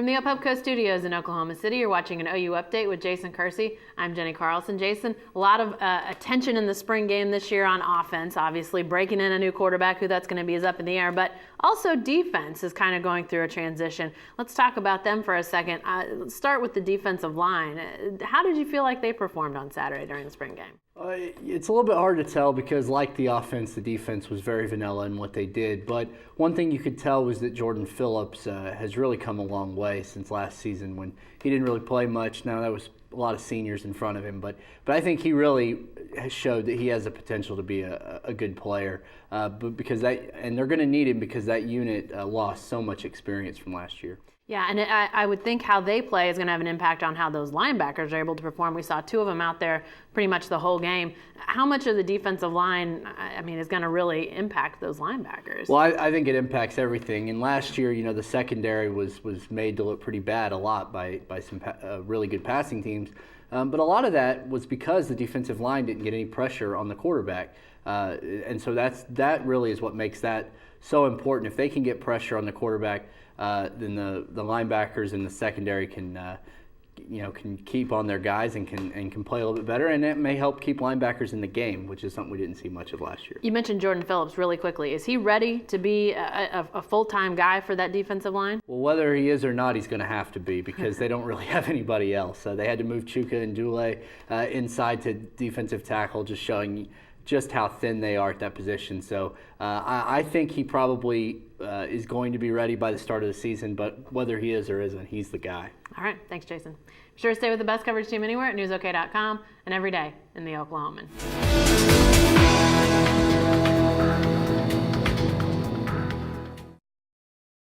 From the Up Coast Studios in Oklahoma City, you're watching an OU Update with Jason Kersey. I'm Jenni Carlson. Jason, a lot of attention in the spring game this year on offense. Obviously, breaking in a new quarterback, who that's going to be is up in the air. But also defense is kind of going through a transition. Let's talk about them for a second. Let's start with the defensive line. How did you feel like they performed on Saturday during the spring game? It's a little bit hard to tell because, like the offense, the defense was very vanilla in what they did. But one thing you could tell was that Jordan Phillips has really come a long way since last season when he didn't really play much. Now, that was a lot of seniors in front of him. But I think he really has showed that he has the potential to be a good player. But and they're going to need him because that unit lost so much experience from last year. Yeah, and I would think how they play is going to have an impact on how those linebackers are able to perform. We saw two of them out there pretty much the whole game. How much of the defensive line, is going to really impact those linebackers? Well, I think it impacts everything. And last year, the secondary was made to look pretty bad a lot by some really good passing teams. But a lot of that was because the defensive line didn't get any pressure on the quarterback. And so that really is what makes that so important. If they can get pressure on the quarterback, then the linebackers in the secondary can keep on their guys and can play a little bit better, and it may help keep linebackers in the game, which is something we didn't see much of last year. You mentioned Jordan Phillips really quickly. Is he ready to be a full-time guy for that defensive line? Well, whether he is or not, he's going to have to be because they don't really have anybody else. They had to move Chuka and Dule inside to defensive tackle, just showing just how thin they are at that position. So I think he probably is going to be ready by the start of the season, but whether he is or isn't, he's the guy. All right, thanks, Jason. Be sure to stay with the best coverage team anywhere at newsok.com and every day in the Oklahoman.